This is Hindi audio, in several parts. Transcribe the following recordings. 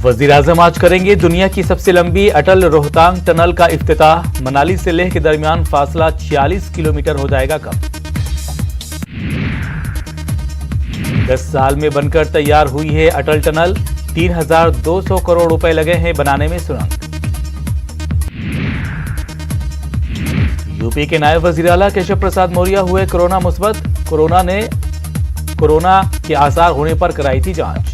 वजीर आजम आज करेंगे दुनिया की सबसे लंबी अटल रोहतांग टनल का इफ्तिताह। मनाली से लेह के दरमियान फासला 46 किलोमीटर हो जाएगा कम। 10 साल में बनकर तैयार हुई है अटल टनल। 3200 करोड़ रुपए लगे हैं बनाने में सुरंग। यूपी के नायब वजीर आला केशव प्रसाद मौर्य हुए कोरोना मुस्बत। कोरोना के आसार होने पर कराई थी जांच।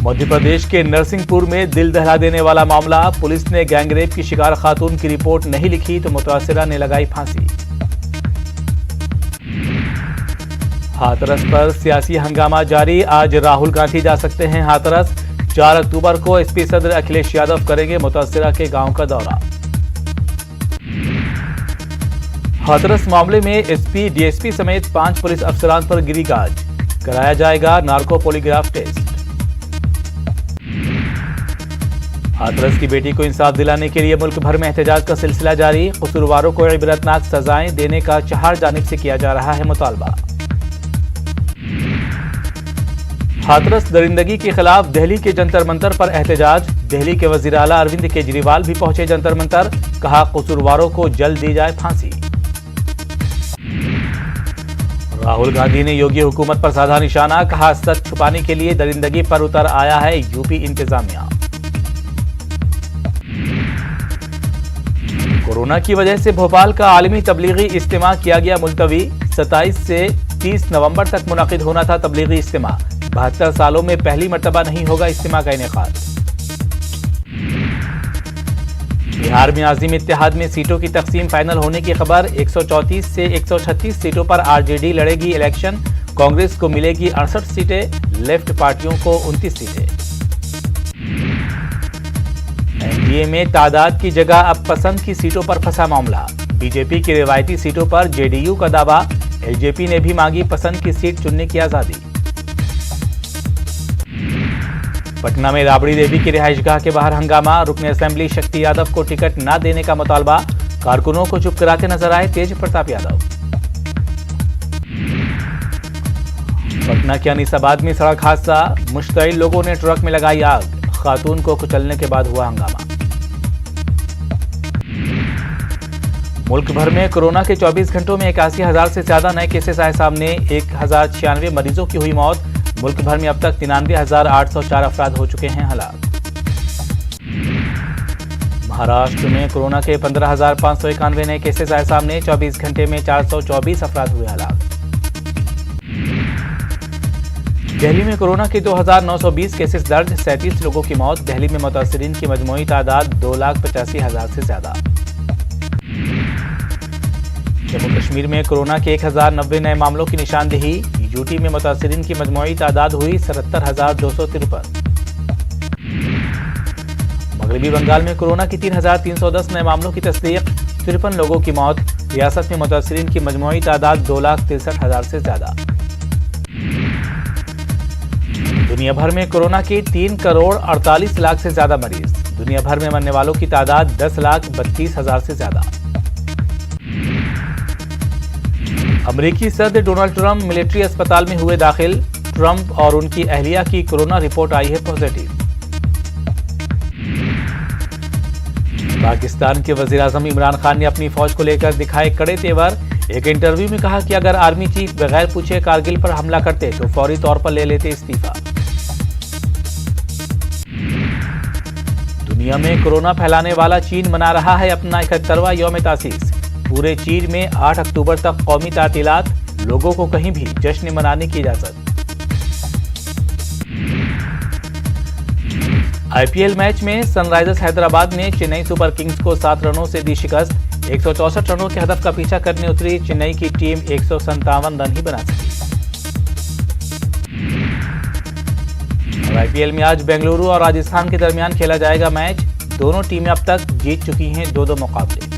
मध्य प्रदेश के नरसिंहपुर में दिल दहला देने वाला मामला। पुलिस ने गैंगरेप की शिकार खातून की रिपोर्ट नहीं लिखी तो मुतासिरा ने लगाई फांसी। हाथरस पर सियासी हंगामा जारी। आज राहुल गांधी जा सकते हैं हाथरस। 4 अक्टूबर को एसपी सदर अखिलेश यादव करेंगे मुतासिरा के गांव का दौरा। हाथरस मामले में एसपी डीएसपी समेत 5 पुलिस अफसरान पर गिरी गाज। कराया जाएगा नार्को पॉलीग्राफ टेस्ट। हाथरस की बेटी को इंसाफ दिलाने के लिए मुल्क भर में एहतजाज का सिलसिला जारी। कसूरवारों को इबरतनाक सजाएं देने का चार जानिब से किया जा रहा है मुतालबा। हाथरस दरिंदगी के खिलाफ दिल्ली के जंतर मंतर पर एहतजाज। दिल्ली के वजीर आला अरविंद केजरीवाल भी पहुंचे जंतर मंतर। कहा कसूरवारों को जल्द दी जाए फांसी। राहुल गांधी ने योगी हुकूमत पर साधा निशाना। कहा सच छुपाने के लिए दरिंदगी पर उतर आया है यूपी इंतजामिया। कोरोना की वजह से भोपाल का आलमी तबलीगी इज्तिमा किया गया मुलतवी। 27 से 30 नवंबर तक मुनाकिद होना था तबलीगी इज्तिमा। 72 सालों में पहली मर्तबा नहीं होगा इज्तिमा का इनेकाद। बिहार में आज़िम इत्तेहाद में सीटों की तकसीम फाइनल होने की खबर। 134 से 136 सीटों पर आरजेडी लड़ेगी इलेक्शन। कांग्रेस को मिलेगी 68 सीटें, लेफ्ट पार्टियों को 29 सीटें। एनडीए में तादाद की जगह अब पसंद की सीटों पर फंसा मामला। बीजेपी की रिवायती सीटों पर जेडीयू का दावा। एलजेपी ने भी मांगी पसंद की सीट चुनने की आजादी। पटना में राबड़ी देवी की रिहाइशगाह के बाहर हंगामा। रुकने असेंबली शक्ति यादव को टिकट न देने का मुतालबा। कारकुनों को चुप कराते नजर आए तेज प्रताप यादव। पटना के अनीसाबाद में सड़क हादसा। मुश्तइल लोगों ने ट्रक में लगाई आग। खातून को कुचलने के बाद हुआ हंगामा। मुल्क भर में कोरोना के 24 घंटों में 81,000 से ज्यादा नए केसेस आए सामने। 1096 मरीजों की हुई मौत। मुल्क भर में अब तक 93,804 अफराद हो चुके हैं हलाक। महाराष्ट्र में कोरोना के 15,591 नए केसेस आए सामने। 24 घंटे में 424 अफराद हुए हलाक। दिल्ली में कोरोना के 2,920 केसेस दर्ज। 37 लोगों की मौत। दिल्ली में मुतासिरीन की मजमूई तादाद 2,85,000 से ज्यादा। जम्मू कश्मीर में कोरोना के 1,090 नए मामलों की निशानदेही। यूटी में मुतासिरीन की मजमूई तादाद हुई 77,253। मगरबी बंगाल में कोरोना की 3,310 नए मामलों की तस्दीक। 53 लोगों की मौत। रियासत में मुतासिरीन की मजमूई तादाद 2,63,000 से ज्यादा। दुनिया भर में कोरोना के 3 करोड़ 48 लाख से ज्यादा मरीज। दुनिया भर में मरने वालों की तादाद 10,32,000 से ज्यादा। अमेरिकी सदर डोनाल्ड ट्रंप मिलिट्री अस्पताल में हुए दाखिल। ट्रंप और उनकी अहलिया की कोरोना रिपोर्ट आई है पॉजिटिव। पाकिस्तान के वजीर आजम इमरान खान ने अपनी फौज को लेकर दिखाए कड़े तेवर। एक इंटरव्यू में कहा कि अगर आर्मी चीफ बगैर पूछे कारगिल पर हमला करते तो फौरी तौर पर ले लेते इस्तीफा। दुनिया में कोरोना फैलाने वाला चीन मना रहा है अपना 71वां यौम तासीस। पूरे चीन में 8 अक्टूबर तक कौमी तातीलात। लोगों को कहीं भी जश्न मनाने की इजाजत। आईपीएल मैच में सनराइजर्स हैदराबाद ने चेन्नई सुपर किंग्स को 7 रनों से दी शिकस्त। 164 रनों के हदफ का पीछा करने उतरी चेन्नई की टीम 157 रन ही बना सकी। आईपीएल में आज बेंगलुरु और राजस्थान के दरमियान खेला जाएगा मैच। दोनों टीमें अब तक जीत चुकी हैं 2-2 मुकाबले।